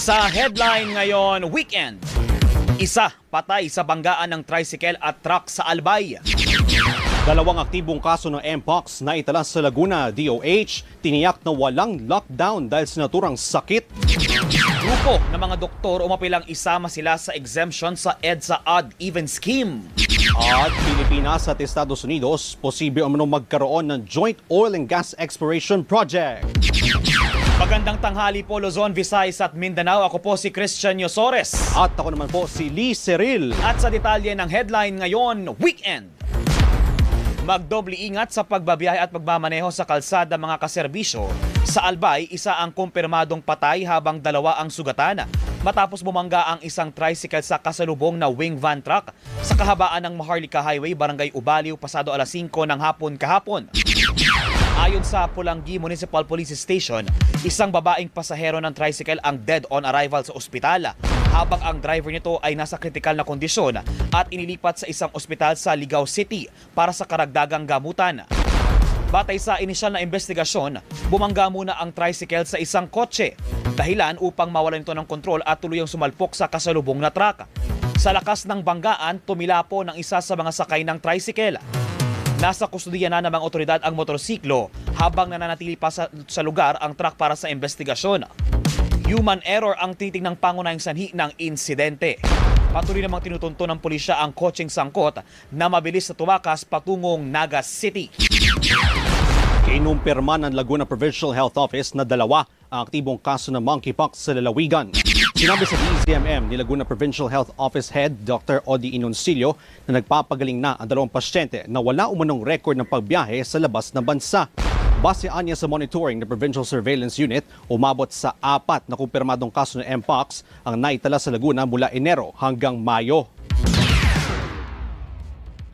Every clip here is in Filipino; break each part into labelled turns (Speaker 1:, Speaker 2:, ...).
Speaker 1: Sa headline ngayon, weekend. Isa patay sa banggaan ng tricycle at truck sa Albay.
Speaker 2: Dalawang aktibong kaso ng Mpox na itala sa Laguna, DOH, tiniyak na walang lockdown dahil sa naturang sakit.
Speaker 1: Grupo ng mga doktor umapilang isama sila sa exemption sa EDSA Odd-Even Scheme.
Speaker 2: At Pilipinas at Estados Unidos, posible umanong magkaroon ng Joint Oil and Gas Exploration Project.
Speaker 1: Magandang tanghali po Luzon, Visayas at Mindanao. Ako po si Christian Yosores.
Speaker 2: At ako naman po si Lee Cyril.
Speaker 1: At sa detalye ng headline ngayon, weekend. Magdoble ingat sa pagbabiyahe at pagmamaneho sa kalsada mga kaserbisyo. Sa Albay, isa ang kumpirmadong patay habang dalawa ang sugatan matapos bumangga ang isang tricycle sa kasalubong na wing van truck sa kahabaan ng Maharlika Highway, Barangay Ubaliw, pasado alas 5 ng hapon kahapon. Ayon sa Pulangi Municipal Police Station, isang babaeng pasahero ng tricycle ang dead on arrival sa ospital, habang ang driver nito ay nasa kritikal na kondisyon at inilipat sa isang ospital sa Ligao City para sa karagdagang gamutan. Batay sa inisyal na investigasyon, bumangga muna ang tricycle sa isang kotse, dahilan upang mawalan ito ng kontrol at tuluyang sumalpok sa kasalubong na truck. Sa lakas ng banggaan, tumila po ng isa sa mga sakay ng tricycle. Nasa kustudiya na ng mga otoridad ang motorsiklo habang nananatili pa sa lugar ang truck para sa investigasyon. Human error ang titing ng pangunahing sanhi ng insidente. Patuloy namang tinutunto ng pulisya ang kotseng sangkot na mabilis na tumakas patungong Naga City.
Speaker 2: Kinumpirma ng Laguna Provincial Health Office na dalawa ang aktibong kaso ng monkeypox sa lalawigan. Sinabi sa DZMM ni Laguna Provincial Health Office Head Dr. Odi Inoncillo na nagpapagaling na ang dalawang pasyente na wala umanong record ng pagbiyahe sa labas ng bansa. Base anya sa monitoring ng Provincial Surveillance Unit, umabot sa 4 na kumpirmadong kaso ng Mpox ang naitala sa Laguna mula Enero hanggang Mayo.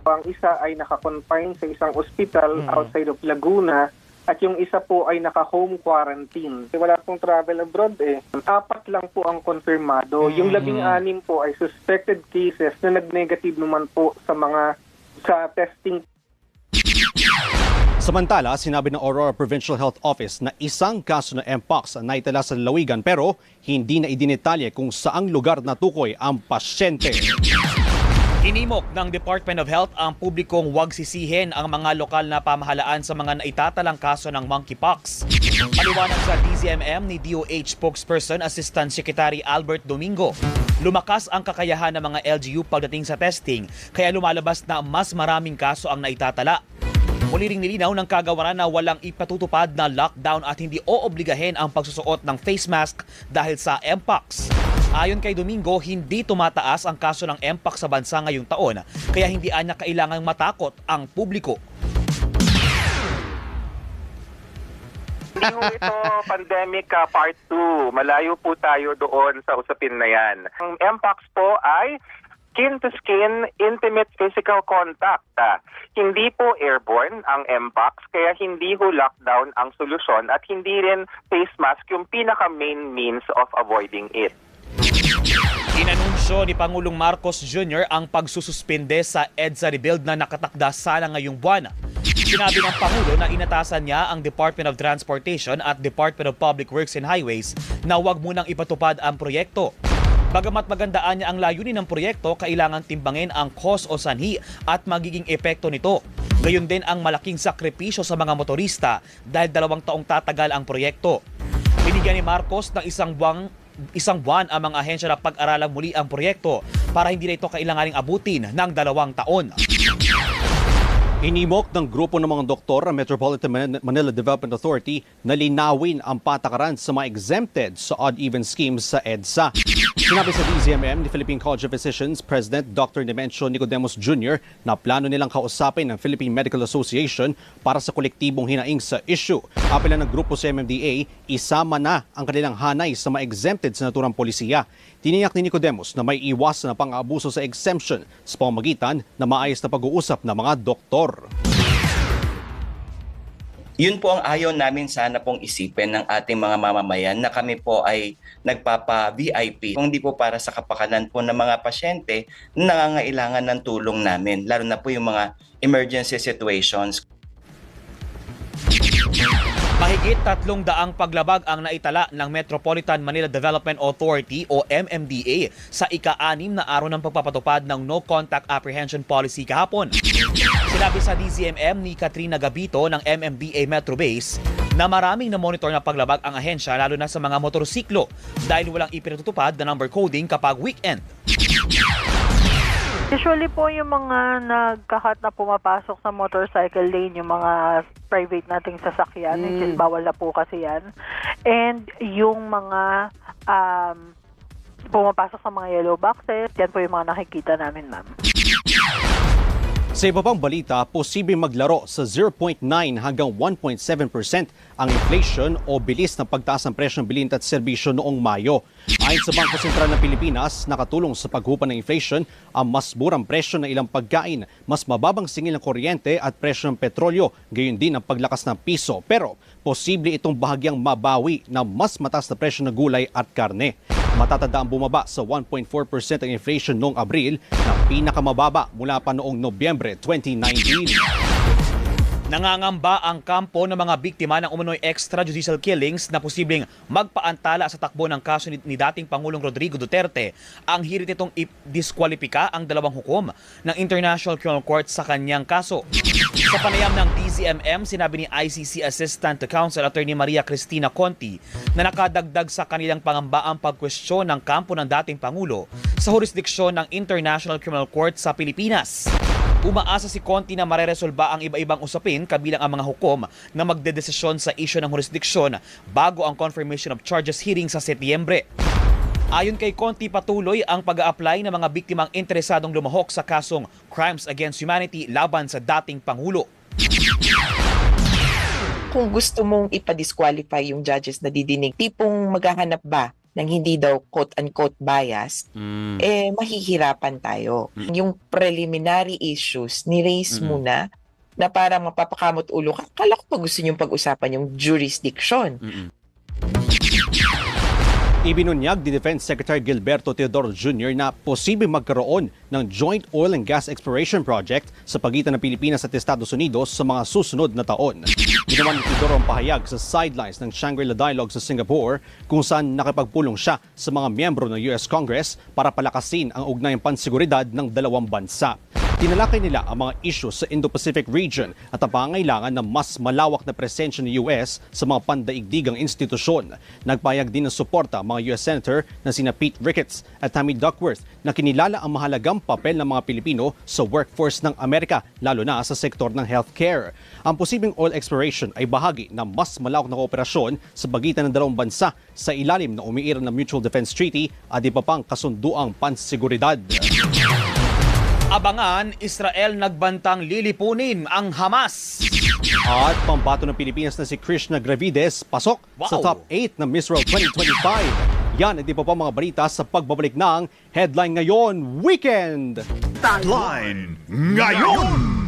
Speaker 3: Ang isa ay naka-confine sa isang ospital outside of Laguna at yung isa po ay naka-home quarantine. Wala pong travel abroad eh. 4 lang po ang konfirmado. Yung 16 po ay suspected cases na nag-negative naman po sa testing.
Speaker 2: Samantala, sinabi ng Aurora Provincial Health Office na isang kaso ng Mpox ang naitala sa lalawigan pero hindi na idinetalye kung saang lugar natukoy ang pasyente.
Speaker 1: Inimok ng Department of Health ang publikong huwag sisihin ang mga lokal na pamahalaan sa mga naitatalang kaso ng monkeypox. Paliwanag sa DZMM ni DOH spokesperson Assistant Secretary Albert Domingo, lumakas ang kakayahan ng mga LGU pagdating sa testing kaya lumalabas na mas maraming kaso ang naitatala. Muli ring nilinaw ng kagawaran na walang ipatutupad na lockdown at hindi oobligahin ang pagsusuot ng face mask dahil sa Mpox. Ayon kay Domingo, hindi tumataas ang kaso ng Mpox sa bansa ngayong taon, kaya hindi anya kailangang matakot ang publiko.
Speaker 4: Hindi po ito pandemic part 2. Malayo po tayo doon sa usapin na yan. Ang Mpox po ay skin-to-skin intimate physical contact. Hindi po airborne ang Mpox, kaya hindi ho lockdown ang solusyon at hindi rin face mask yung pinaka-main means of avoiding it.
Speaker 1: Inanunsyo ni Pangulong Marcos Jr. ang pagsususpinde sa EDSA rebuild na nakatakda sana ngayong buwan. Sinabi ng Pangulo na inatasan niya ang Department of Transportation at Department of Public Works and Highways na huwag munang ipatupad ang proyekto. Bagamat magandaan niya ang layunin ng proyekto, kailangan timbangin ang cost o sanhi at magiging epekto nito. Gayon din ang malaking sakripisyo sa mga motorista dahil 2 taong tatagal ang proyekto. Binigyan ni Marcos ng isang buwan ang mga ahensya na pag-aralang muli ang proyekto para hindi na ito kailanganing abutin ng 2 taon.
Speaker 2: Inimok ng grupo ng mga doktor ang Metropolitan Manila Development Authority na linawin ang patakaran sa mga exempted sa odd-even schemes sa EDSA. Sinabi sa DZMM ni Philippine College of Physicians President Dr. Nemencio Nicodemus Jr. na plano nilang kausapin ng Philippine Medical Association para sa kolektibong hinaing sa issue. Apela ng grupo sa MMDA, isama na ang kanilang hanay sa mga exempted sa naturang polisiya. Tiniyak ni Nicodemus na may iwasan na pang-abuso sa exemption sa pamamagitan na maayos na pag-uusap ng mga doktor.
Speaker 5: Yun po ang ayaw namin sana pong isipin ng ating mga mamamayan na kami po ay nagpapa-VIP. Kung di po para sa kapakanan po ng mga pasyente na nangangailangan ng tulong namin, lalo na po yung mga emergency situations.
Speaker 1: Mahigit 300 paglabag ang naitala ng Metropolitan Manila Development Authority o MMDA sa ika-6 na araw ng pagpapatupad ng No Contact Apprehension Policy kahapon. Sinabi sa DZMM ni Katrina Gabito ng MMDA Metro Base na maraming na-monitor na paglabag ang ahensya lalo na sa mga motorsiklo dahil walang ipinatutupad na number coding kapag weekend.
Speaker 6: Usually po yung mga nagkakat na pumapasok sa motorcycle lane, yung mga private nating sasakyan, which is bawal na po kasi yan. And yung mga pumapasok sa mga yellow boxes, yan po yung mga nakikita namin, ma'am.
Speaker 2: Sa iba pang balita, posibleng maglaro sa 0.9 hanggang 1.7% ang inflation o bilis ng pagtaas ng presyo ng bilihin at serbisyo noong Mayo. Ayon sa Bangko Sentral ng Pilipinas, nakatulong sa paghupa ng inflation ang mas murang presyo ng ilang pagkain, mas mababang singil ng kuryente at presyo ng petrolyo, gayon din ang paglakas ng piso. Pero posible itong bahagyang mabawi ng mas mataas na presyo ng gulay at karne. Matatanda ang bumaba sa 1.4% ang inflation noong Abril na pinakamababa mula pa noong Nobyembre 2019.
Speaker 1: Nangangamba ang kampo ng mga biktima ng umano'y extrajudicial killings na posibleng magpaantala sa takbo ng kaso ni dating Pangulong Rodrigo Duterte. Ang hirit nitong i-diskwalipika ang dalawang hukom ng International Criminal Court sa kanyang kaso. Sa panayam ng DZMM, sinabi ni ICC Assistant to Counsel Attorney Maria Cristina Conti na nakadagdag sa kanilang pangamba ang pagkwestiyon ng kampo ng dating Pangulo sa jurisdiksyon ng International Criminal Court sa Pilipinas. Umaasa si Conti na mareresolba ang iba-ibang usapin kabilang ang mga hukom na magdedesisyon sa isyu ng jurisdiksyon bago ang confirmation of charges hearing sa Setyembre. Ayon kay Conti, patuloy ang pag-a-apply ng mga biktimang interesadong lumahok sa kasong Crimes Against Humanity laban sa dating Pangulo.
Speaker 7: Kung gusto mong ipa-disqualify yung judges na didinig, tipong maghahanap ba ng hindi daw quote-unquote biased, mahihirapan tayo. Yung preliminary issues, ni-raise muna na parang mapapakamot ulo ka. Kala ko pa gusto niyong pag-usapan yung jurisdiction.
Speaker 2: Ibinunyag ni Defense Secretary Gilberto Teodoro Jr. na posibleng magkaroon ng Joint Oil and Gas Exploration Project sa pagitan ng Pilipinas at Estados Unidos sa mga susunod na taon. Ginawa ni Teodoro ang pahayag sa sidelines ng Shangri-La Dialogue sa Singapore kung saan nakipagpulong siya sa mga miyembro ng US Congress para palakasin ang ugnayang pansiguridad ng dalawang bansa. Tinalakay nila ang mga issues sa Indo-Pacific region at ang pangangailangan ng mas malawak na presensya ng US sa mga pandaigdigang institusyon. Nagpahayag din ng suporta ang mga US Senator na sina Pete Ricketts at Tammy Duckworth na kinilala ang mahalagang papel ng mga Pilipino sa workforce ng Amerika, lalo na sa sektor ng healthcare. Ang posibleng oil exploration ay bahagi ng mas malawak na kooperasyon sa pagitan ng dalawang bansa sa ilalim ng umiiral na Mutual Defense Treaty at iba pang kasunduang pansiguridad.
Speaker 1: Abangan, Israel nagbantang lilipunin ang Hamas.
Speaker 2: At pambato ng Pilipinas na si Krishna Gravides pasok sa top 8 ng Miss World 2025. Yan at di pa mga balita sa pagbabalik ng Headline Ngayon Weekend.
Speaker 8: Headline Ngayon!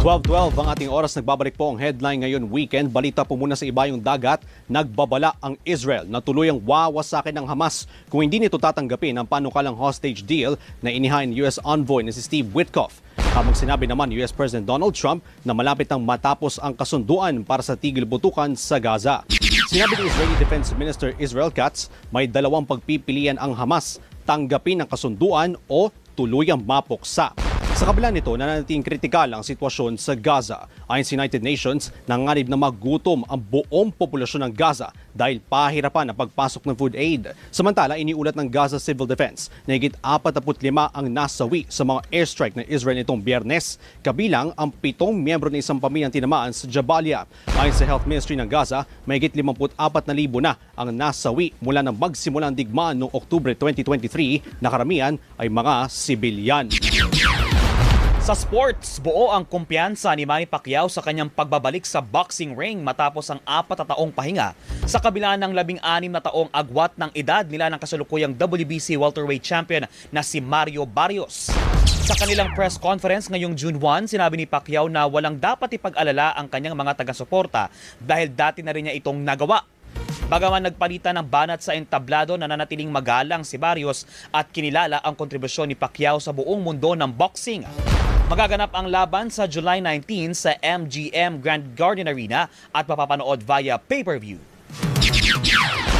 Speaker 2: 12:12 ang ating oras, nagbabalik po ang Headline Ngayon Weekend. Balita po muna sa ibayong dagat, nagbabala ang Israel na tuluyang wawasakin ng Hamas kung hindi nito tatanggapin ang panukalang hostage deal na inihain ni US Envoy na si Steve Witkoff. Habang sinabi naman ni US President Donald Trump na malapit nang matapos ang kasunduan para sa tigil butukan sa Gaza. Sinabi ni Israeli Defense Minister Israel Katz, may dalawang pagpipilian ang Hamas, tanggapin ang kasunduan o tuluyang mapuksa. Sa kabila nito, nananatiling kritikal ang sitwasyon sa Gaza. Ayon sa United Nations, nanganib na magutom ang buong populasyon ng Gaza dahil pahirapan ang pagpasok ng food aid. Samantala, iniulat ng Gaza Civil Defense na higit 45 ang nasawi sa mga airstrike ng Israel nitong Biyernes, kabilang ang 7 miyembro ng isang pamilyang tinamaan sa Jabalia. Ayon sa Health Ministry ng Gaza, may higit 54,000 na ang nasawi mula nang magsimula ang digmaan noong Oktubre 2023 na karamihan ay mga sibilyan.
Speaker 1: Sa sports, buo ang kumpiyansa ni Manny Pacquiao sa kanyang pagbabalik sa boxing ring matapos ang 4 na taong pahinga sa kabila ng 16 na taong agwat ng edad nila ng kasalukuyang WBC welterweight champion na si Mario Barrios. Sa kanilang press conference ngayong June 1, sinabi ni Pacquiao na walang dapat ipag-alala ang kanyang mga taga-suporta dahil dati na rin niya itong nagawa. Bagaman nagpalitan ng banat sa entablado, nananatiling magalang si Barrios at kinilala ang kontribusyon ni Pacquiao sa buong mundo ng boxing. Magaganap ang laban sa July 19 sa MGM Grand Garden Arena at mapapanood via pay-per-view.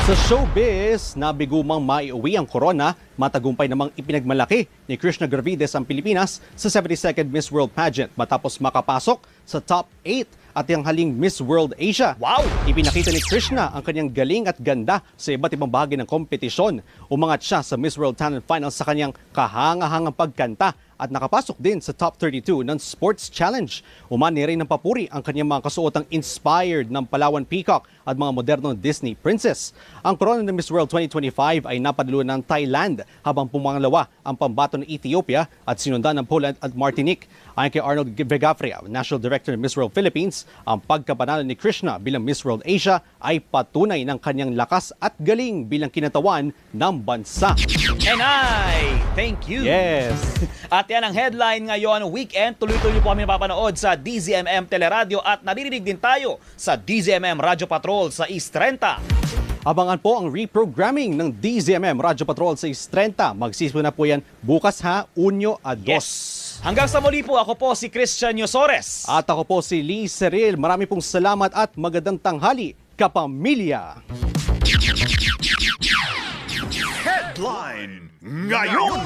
Speaker 2: Sa showbiz, nabigumang maiuwi ang corona, matagumpay namang ipinagmalaki ni Krishna Gravides ang Pilipinas sa 72nd Miss World Pageant matapos makapasok sa top 8 at yung haling Miss World Asia.
Speaker 1: Wow!
Speaker 2: Ipinakita ni Krishna ang kanyang galing at ganda sa iba't ibang bahagi ng kompetisyon. Umangat siya sa Miss World Talent Finals sa kanyang kahangahangang pagkanta at nakapasok din sa top 32 ng Sports Challenge. Umani rin ng papuri ang kanyang mga kasuotang inspired ng Palawan Peacock at mga modernong Disney princess. Ang corona ng Miss World 2025 ay napadalo ng Thailand habang pumangalawa ang pambato ng Ethiopia at sinundan ng Poland at Martinique. Ayon kay Arnold Vegafria, National Director ng Miss World Philippines, ang pagkapanalo ni Krishna bilang Miss World Asia ay patunay ng kanyang lakas at galing bilang kinatawan ng bansa.
Speaker 1: And I thank you.
Speaker 2: Yes!
Speaker 1: At yan ang headline ngayon weekend. Tuloy-tuloy po kami napapanood sa DZMM Teleradio at naririnig din tayo sa DZMM Radio Patrol sa East 30.
Speaker 2: Abangan po ang reprogramming ng DZMM Radio Patrol sa East 30. Magsisimula po yan bukas ha, Unyo a 2.
Speaker 1: Yes. Hanggang sa muli po, ako po si Christian Yosores.
Speaker 2: At ako po si Lee Seril. Marami pong salamat at magandang tanghali, kapamilya!
Speaker 8: Headline ngayon.